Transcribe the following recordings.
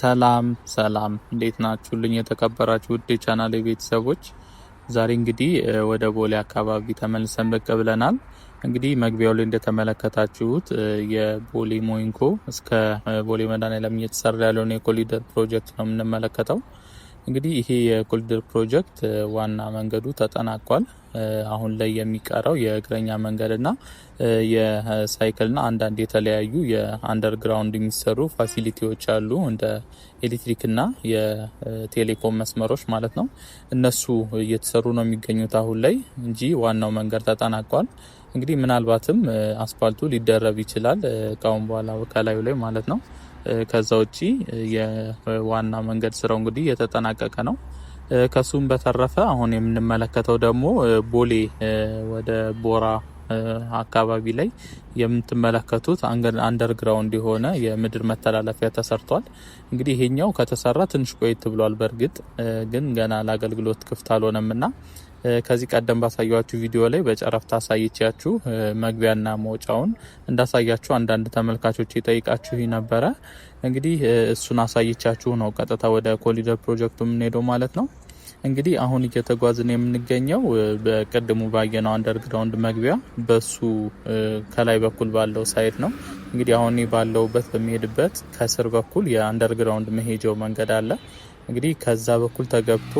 ሰላም ሰላም እንዴት ናችሁልኝ? የተከበራችሁ ውድ የቻናሌ ቤተሰቦች ዛሬ እንግዲህ ወደ ቦሌ አካባቢ ተመልሰን ብቅ ብለናል። እንግዲህ መግቢያው ላይ እንደተመለከታችሁት የቦሌ ሞይንኮ እስከ ቦሌ መድኃኔዓለም እየተሰራ ያለውን የኮሪደር ፕሮጀክት ነው የምንመለከተው። እንግዲህ ይሄ የኮሪደር ፕሮጀክት ዋና መንገዱ ተጠናቋል። አሁን ላይ የሚቀረው የእግረኛ መንገድና የሳይክልና አንዳንድ የተለያዩ የአንደርግራውንድ የሚሰሩ ፋሲሊቲዎች አሉ፣ እንደ ኤሌክትሪክና የቴሌኮም መስመሮች ማለት ነው። እነሱ እየተሰሩ ነው የሚገኙት አሁን ላይ እንጂ ዋናው መንገድ ተጠናቋል። እንግዲህ ምናልባትም አስፋልቱ ሊደረብ ይችላል ካሁን በኋላ ከላዩ ላይ ማለት ነው። ከዛ ውጪ የዋና መንገድ ስራው እንግዲህ የተጠናቀቀ ነው። ከሱም በተረፈ አሁን የምንመለከተው ደግሞ ቦሌ ወደ ቦራ አካባቢ ላይ የምትመለከቱት አንደርግራውንድ የሆነ የምድር መተላለፊያ ተሰርቷል። እንግዲህ ይሄኛው ከተሰራ ትንሽ ቆየት ብሏል። በእርግጥ ግን ገና ለአገልግሎት ክፍት አልሆነምና ከዚህ ቀደም ባሳያችሁ ቪዲዮ ላይ በጨረፍታ አሳይቻችሁ መግቢያና መውጫውን እንዳሳያችሁ አንዳንድ ተመልካቾች ይጠይቃችሁ ነበረ። እንግዲህ እሱን አሳይቻችሁ ነው ቀጥታ ወደ ኮሪደር ፕሮጀክቱ የምንሄደው ማለት ነው። እንግዲህ አሁን እየተጓዝን የምንገኘው በቀድሙ ባየነው አንደርግራውንድ መግቢያ በሱ ከላይ በኩል ባለው ሳይድ ነው። እንግዲህ አሁን ባለውበት በሚሄድበት ከስር በኩል የአንደርግራውንድ መሄጃው መንገድ አለ። እንግዲህ ከዛ በኩል ተገብቶ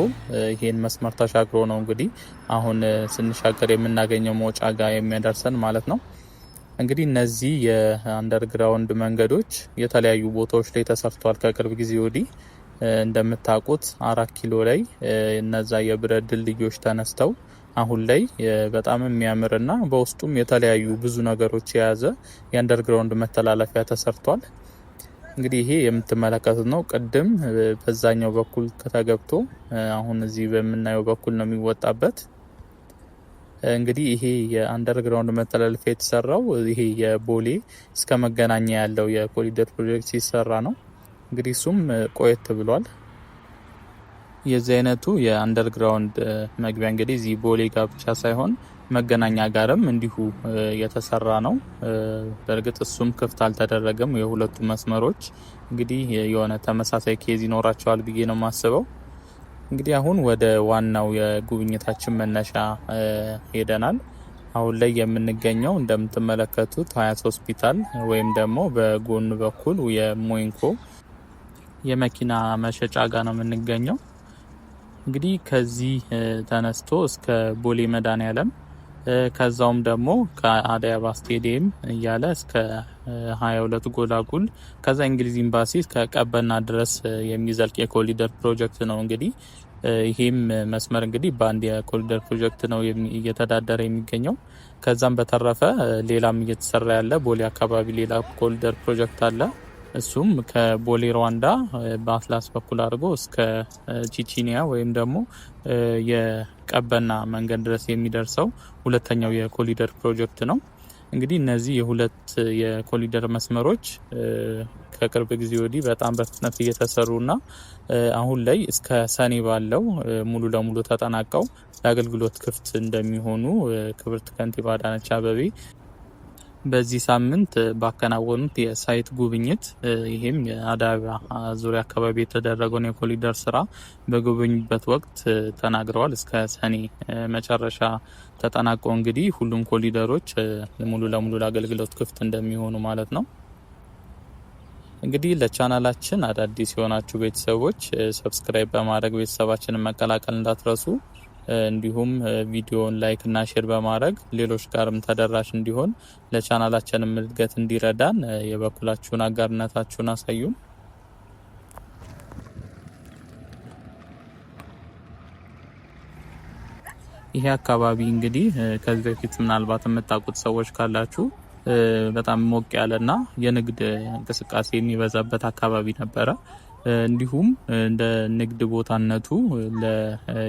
ይሄን መስመር ተሻግሮ ነው እንግዲህ አሁን ስንሻገር የምናገኘው መውጫ ጋር የሚያደርሰን ማለት ነው። እንግዲህ እነዚህ የአንደርግራውንድ መንገዶች የተለያዩ ቦታዎች ላይ ተሰርተዋል ከቅርብ ጊዜ ወዲህ። እንደምታውቁት 4 ኪሎ ላይ እነዛ የብረት ድልድዮች ተነስተው አሁን ላይ በጣም የሚያምርና በውስጡም የተለያዩ ብዙ ነገሮች የያዘ የአንደርግራውንድ መተላለፊያ ተሰርቷል። እንግዲህ ይሄ የምትመለከቱት ነው። ቅድም በዛኛው በኩል ከተገብቶ አሁን እዚህ በምናየው በኩል ነው የሚወጣበት። እንግዲህ ይሄ የአንደርግራውንድ መተላለፊያ የተሰራው ይሄ የቦሌ እስከ መገናኛ ያለው የኮሪደር ፕሮጀክት ሲሰራ ነው። እንግዲህ እሱም ቆየት ብሏል። የዚህ አይነቱ የአንደርግራውንድ መግቢያ እንግዲህ እዚህ ቦሌ ጋር ብቻ ሳይሆን መገናኛ ጋርም እንዲሁ የተሰራ ነው። በእርግጥ እሱም ክፍት አልተደረገም። የሁለቱ መስመሮች እንግዲህ የሆነ ተመሳሳይ ኬዝ ይኖራቸዋል ብዬ ነው የማስበው። እንግዲህ አሁን ወደ ዋናው የጉብኝታችን መነሻ ሄደናል። አሁን ላይ የምንገኘው እንደምትመለከቱት ሀያት ሆስፒታል ወይም ደግሞ በጎን በኩል የሞይንኮ የመኪና መሸጫ ጋር ነው የምንገኘው። እንግዲህ ከዚህ ተነስቶ እስከ ቦሌ መድኃኔዓለም ከዛውም ደግሞ ከአዲስ አበባ ስቴዲየም እያለ እስከ 22 ጎላጉል ከዛ እንግሊዝ ኤምባሲ እስከ ቀበና ድረስ የሚዘልቅ የኮሪደር ፕሮጀክት ነው። እንግዲህ ይሄም መስመር እንግዲህ በአንድ የኮሪደር ፕሮጀክት ነው እየተዳደረ የሚገኘው። ከዛም በተረፈ ሌላም እየተሰራ ያለ ቦሌ አካባቢ ሌላ ኮሪደር ፕሮጀክት አለ። እሱም ከቦሌ ሩዋንዳ በአትላስ በኩል አድርጎ እስከ ቺቺኒያ ወይም ደግሞ የቀበና መንገድ ድረስ የሚደርሰው ሁለተኛው የኮሪደር ፕሮጀክት ነው። እንግዲህ እነዚህ የሁለት የኮሪደር መስመሮች ከቅርብ ጊዜ ወዲህ በጣም በፍጥነት እየተሰሩና አሁን ላይ እስከ ሰኔ ባለው ሙሉ ለሙሉ ተጠናቀው ለአገልግሎት ክፍት እንደሚሆኑ ክብርት ከንቲባ አዳነች አቤቤ በዚህ ሳምንት ባከናወኑት የሳይት ጉብኝት ይሄም የአዲስ አበባ ዙሪያ አካባቢ የተደረገውን የኮሪደር ስራ በጎበኙበት ወቅት ተናግረዋል። እስከ ሰኔ መጨረሻ ተጠናቆ እንግዲህ ሁሉም ኮሪደሮች ሙሉ ለሙሉ ለአገልግሎት ክፍት እንደሚሆኑ ማለት ነው። እንግዲህ ለቻናላችን አዳዲስ የሆናችሁ ቤተሰቦች ሰብስክራይብ በማድረግ ቤተሰባችንን መቀላቀል እንዳትረሱ። እንዲሁም ቪዲዮውን ላይክ እና ሼር በማድረግ ሌሎች ጋርም ተደራሽ እንዲሆን ለቻናላችንም እድገት እንዲረዳን የበኩላችሁን አጋርነታችሁን አሳዩን። ይሄ አካባቢ እንግዲህ ከዚህ በፊት ምናልባት የምታውቁት ሰዎች ካላችሁ በጣም ሞቅ ያለና የንግድ እንቅስቃሴ የሚበዛበት አካባቢ ነበረ። እንዲሁም እንደ ንግድ ቦታነቱ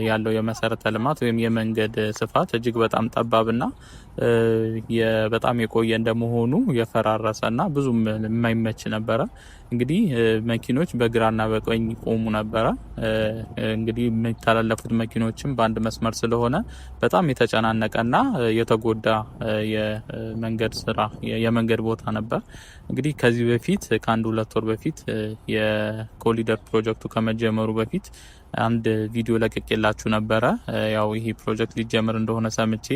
ያለው የመሰረተ ልማት ወይም የመንገድ ስፋት እጅግ በጣም ጠባብና በጣም የቆየ እንደመሆኑ የፈራረሰና ብዙም የማይመች ነበረ። እንግዲህ መኪኖች በግራና በቀኝ ቆሙ ነበረ። እንግዲህ የሚተላለፉት መኪኖችም በአንድ መስመር ስለሆነ በጣም የተጨናነቀና የተጎዳ የመንገድ ቦታ ነበር። እንግዲህ ከዚህ በፊት ከአንድ 2 ወር በፊት የኮሪደር ፕሮጀክቱ ከመጀመሩ በፊት አንድ ቪዲዮ ለቅቄላችሁ ነበረ። ያው ይሄ ፕሮጀክት ሊጀምር እንደሆነ ሰምቼ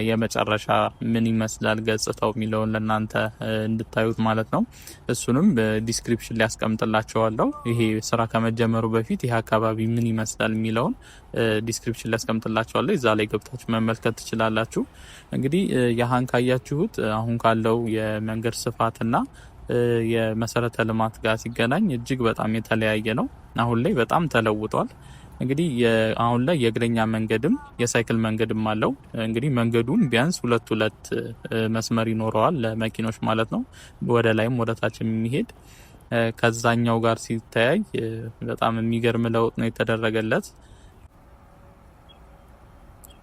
የመጨረሻ ምን ይመስላል ገጽታው የሚለውን ለእናንተ እንድታዩት ማለት ነው። እሱንም ዲስክሪፕሽን ላይ አስቀምጥላችኋለሁ። ይሄ ስራ ከመጀመሩ በፊት ይሄ አካባቢ ምን ይመስላል የሚለውን ዲስክሪፕሽን ላይ አስቀምጥላችኋለሁ። እዛ ላይ ገብታችሁ መመልከት ትችላላችሁ። እንግዲህ ያህን ካያችሁት አሁን ካለው የመንገድ ስፋትና የመሰረተ ልማት ጋር ሲገናኝ እጅግ በጣም የተለያየ ነው። አሁን ላይ በጣም ተለውጧል። እንግዲህ አሁን ላይ የእግረኛ መንገድም የሳይክል መንገድም አለው። እንግዲህ መንገዱም ቢያንስ 2 መስመር ይኖረዋል ለመኪኖች ማለት ነው፣ ወደ ላይም ወደ ታችም የሚሄድ ከዛኛው ጋር ሲተያይ በጣም የሚገርም ለውጥ ነው የተደረገለት።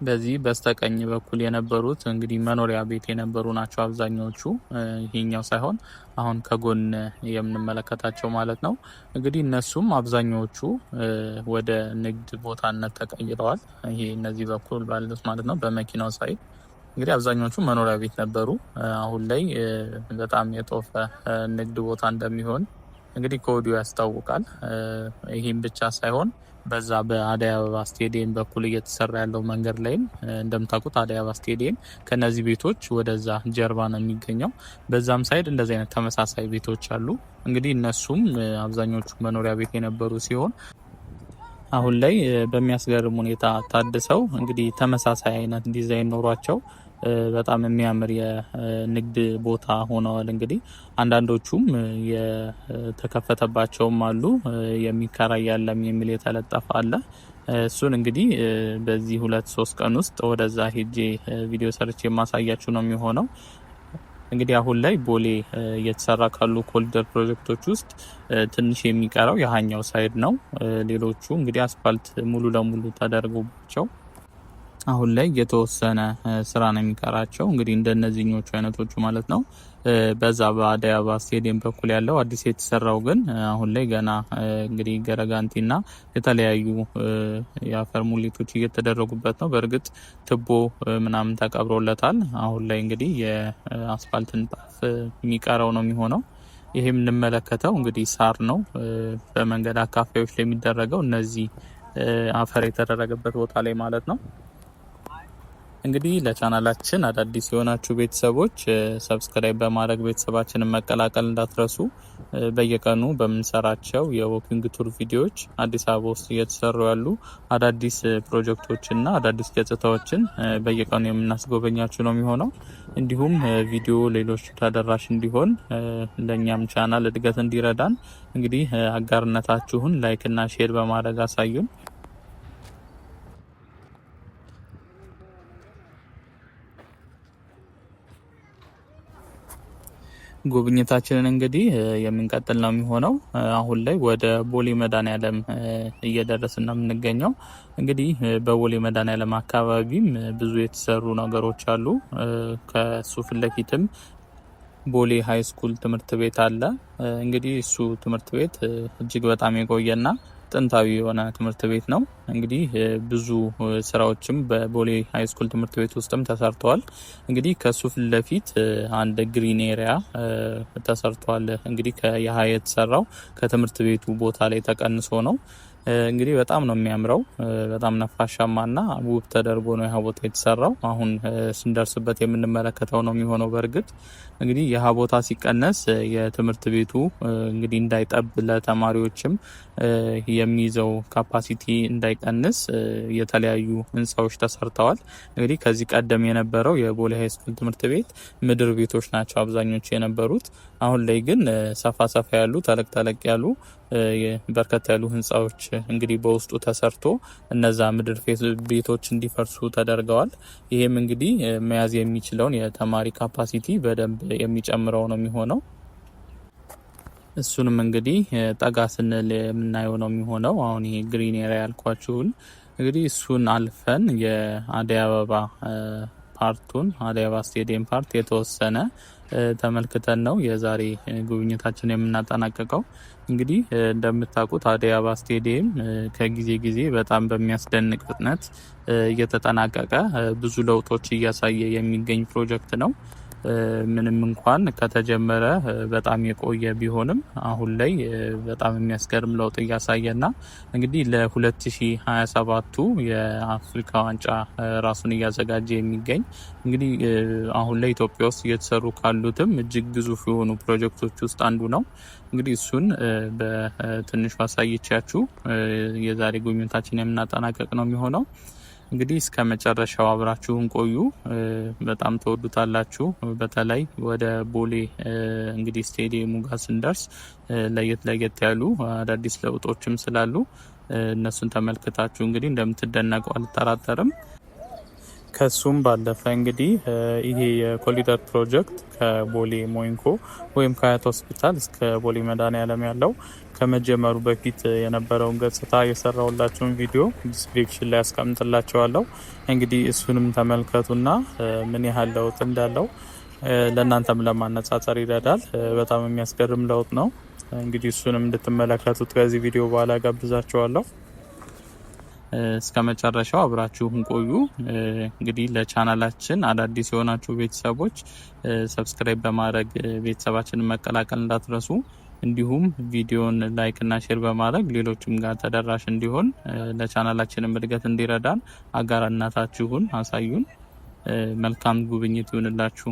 በዚህ በስተቀኝ በኩል የነበሩት እንግዲህ መኖሪያ ቤት የነበሩ ናቸው አብዛኞቹ። ይሄኛው ሳይሆን አሁን ከጎን የምንመለከታቸው ማለት ነው። እንግዲህ እነሱም አብዛኞቹ ወደ ንግድ ቦታነት ተቀይረዋል። ይሄ እነዚህ በኩል ባሉት ማለት ነው በመኪናው ሳይድ እንግዲህ አብዛኞቹ መኖሪያ ቤት ነበሩ። አሁን ላይ በጣም የጦፈ ንግድ ቦታ እንደሚሆን እንግዲህ ከወዲሁ ያስታውቃል። ይህም ብቻ ሳይሆን በዛ በአደይ አበባ ስቴዲየም በኩል እየተሰራ ያለው መንገድ ላይም እንደምታውቁት አደይ አበባ ስቴዲየም ከነዚህ ቤቶች ወደዛ ጀርባ ነው የሚገኘው። በዛም ሳይድ እንደዚህ አይነት ተመሳሳይ ቤቶች አሉ። እንግዲህ እነሱም አብዛኞቹ መኖሪያ ቤት የነበሩ ሲሆን አሁን ላይ በሚያስገርም ሁኔታ ታድሰው እንግዲህ ተመሳሳይ አይነት ዲዛይን ኖሯቸው በጣም የሚያምር የንግድ ቦታ ሆነዋል። እንግዲህ አንዳንዶቹም የተከፈተባቸውም አሉ፣ የሚከራይ ያለም የሚል የተለጠፈ አለ። እሱን እንግዲህ በዚህ 2-3 ቀን ውስጥ ወደዛ ሄጄ ቪዲዮ ሰርቼ የማሳያችሁ ነው የሚሆነው። እንግዲህ አሁን ላይ ቦሌ እየተሰራ ካሉ ኮሪደር ፕሮጀክቶች ውስጥ ትንሽ የሚቀረው የሀኛው ሳይድ ነው። ሌሎቹ እንግዲህ አስፋልት ሙሉ ለሙሉ ተደርጎባቸው አሁን ላይ የተወሰነ ስራ ነው የሚቀራቸው። እንግዲህ እንደነዚህኞቹ አይነቶቹ ማለት ነው። በዛ በአደይ አበባ ስቴዲየም በኩል ያለው አዲስ የተሰራው ግን አሁን ላይ ገና እንግዲህ ገረጋንቲና የተለያዩ የአፈር ሙሌቶች እየተደረጉበት ነው። በእርግጥ ትቦ ምናምን ተቀብሮለታል። አሁን ላይ እንግዲህ የአስፋልት ንጣፍ የሚቀረው ነው የሚሆነው። ይሄ የምንመለከተው እንግዲህ ሳር ነው። በመንገድ አካፋዮች ላይ የሚደረገው እነዚህ አፈር የተደረገበት ቦታ ላይ ማለት ነው። እንግዲህ ለቻናላችን አዳዲስ የሆናችሁ ቤተሰቦች ሰብስክራይብ በማድረግ ቤተሰባችንን መቀላቀል እንዳትረሱ። በየቀኑ በምንሰራቸው የዎኪንግ ቱር ቪዲዮዎች አዲስ አበባ ውስጥ እየተሰሩ ያሉ አዳዲስ ፕሮጀክቶችና አዳዲስ ገጽታዎችን በየቀኑ የምናስጎበኛችሁ ነው የሚሆነው። እንዲሁም ቪዲዮ ሌሎች ተደራሽ እንዲሆን ለእኛም ቻናል እድገት እንዲረዳን እንግዲህ አጋርነታችሁን ላይክና ሼር በማድረግ አሳዩን። ጉብኝታችንን እንግዲህ የምንቀጥል ነው የሚሆነው። አሁን ላይ ወደ ቦሌ መድኃኔዓለም እየደረስን ነው የምንገኘው። እንግዲህ በቦሌ መድኃኔዓለም አካባቢም ብዙ የተሰሩ ነገሮች አሉ። ከሱ ፊት ለፊትም ቦሌ ሀይ ስኩል ትምህርት ቤት አለ። እንግዲህ እሱ ትምህርት ቤት እጅግ በጣም የቆየና ጥንታዊ የሆነ ትምህርት ቤት ነው። እንግዲህ ብዙ ስራዎችም በቦሌ ሃይ ስኩል ትምህርት ቤት ውስጥም ተሰርተዋል። እንግዲህ ከሱ ፊት ለፊት አንድ ግሪን ኤሪያ ተሰርቷል። እንግዲህ ከያሀ የተሰራው ከትምህርት ቤቱ ቦታ ላይ ተቀንሶ ነው። እንግዲህ በጣም ነው የሚያምረው። በጣም ነፋሻማና ውብ ተደርጎ ነው ይህ ቦታ የተሰራው። አሁን ስንደርስበት የምንመለከተው ነው የሚሆነው። በእርግጥ እንግዲህ ይህ ቦታ ሲቀነስ የትምህርት ቤቱ እንግዲህ እንዳይጠብ ለተማሪዎችም የሚይዘው ካፓሲቲ እንዳይቀንስ የተለያዩ ህንፃዎች ተሰርተዋል። እንግዲህ ከዚህ ቀደም የነበረው የቦሌ ሃይ ስኩል ትምህርት ቤት ምድር ቤቶች ናቸው አብዛኞቹ የነበሩት። አሁን ላይ ግን ሰፋ ሰፋ ያሉ ተለቅ ተለቅ ያሉ በርከት ያሉ ህንፃዎች እንግዲህ በውስጡ ተሰርቶ እነዛ ምድር ቤቶች እንዲፈርሱ ተደርገዋል። ይህም እንግዲህ መያዝ የሚችለውን የተማሪ ካፓሲቲ በደንብ የሚጨምረው ነው የሚሆነው። እሱንም እንግዲህ ጠጋ ስንል የምናየው ነው የሚሆነው። አሁን ይሄ ግሪን ኤሪያ ያልኳችሁን እንግዲህ እሱን አልፈን የአደይ አበባ ፓርቱን አደይ አበባ ስቴዲየም ፓርት የተወሰነ ተመልክተን ነው የዛሬ ጉብኝታችን የምናጠናቀቀው። እንግዲህ እንደምታውቁት አደይ አበባ ስቴዲየም ከጊዜ ጊዜ በጣም በሚያስደንቅ ፍጥነት እየተጠናቀቀ ብዙ ለውጦች እያሳየ የሚገኝ ፕሮጀክት ነው። ምንም እንኳን ከተጀመረ በጣም የቆየ ቢሆንም አሁን ላይ በጣም የሚያስገርም ለውጥ እያሳየና እንግዲህ ለ2027ቱ የአፍሪካ ዋንጫ ራሱን እያዘጋጀ የሚገኝ እንግዲህ አሁን ላይ ኢትዮጵያ ውስጥ እየተሰሩ ካሉትም እጅግ ግዙፍ የሆኑ ፕሮጀክቶች ውስጥ አንዱ ነው። እንግዲህ እሱን በትንሹ አሳይቻችሁ የዛሬ ጉብኝታችን የምናጠናቀቅ ነው የሚሆነው። እንግዲህ እስከ መጨረሻው አብራችሁን ቆዩ። በጣም ተወዱታላችሁ። በተለይ ወደ ቦሌ እንግዲህ ስቴዲየሙ ጋር ስንደርስ ለየት ያሉ አዳዲስ ለውጦችም ስላሉ እነሱን ተመልክታችሁ እንግዲህ እንደምትደነቁ አልጠራጠርም። ከሱም ባለፈ እንግዲህ ይሄ የኮሊደር ፕሮጀክት ከቦሌ ሞይንኮ ወይም ከአያት ሆስፒታል እስከ ቦሌ መድኃኔዓለም ያለው ከመጀመሩ በፊት የነበረውን ገጽታ የሰራውላችሁን ቪዲዮ ዲስክሪፕሽን ላይ ያስቀምጥላችኋለሁ። እንግዲህ እሱንም ተመልከቱና ምን ያህል ለውጥ እንዳለው ለእናንተም ለማነጻጸር ይረዳል። በጣም የሚያስገርም ለውጥ ነው። እንግዲህ እሱንም እንድትመለከቱት ከዚህ ቪዲዮ በኋላ ጋብዛችኋለሁ። እስከ መጨረሻው አብራችሁን ቆዩ። እንግዲህ ለቻናላችን አዳዲስ የሆናችሁ ቤተሰቦች ሰብስክራይብ በማድረግ ቤተሰባችንን መቀላቀል እንዳትረሱ። እንዲሁም ቪዲዮን ላይክ እና ሼር በማድረግ ሌሎችም ጋር ተደራሽ እንዲሆን ለቻናላችንም እድገት እንዲረዳን አጋርነታችሁን አሳዩን። መልካም ጉብኝት ይሁንላችሁ።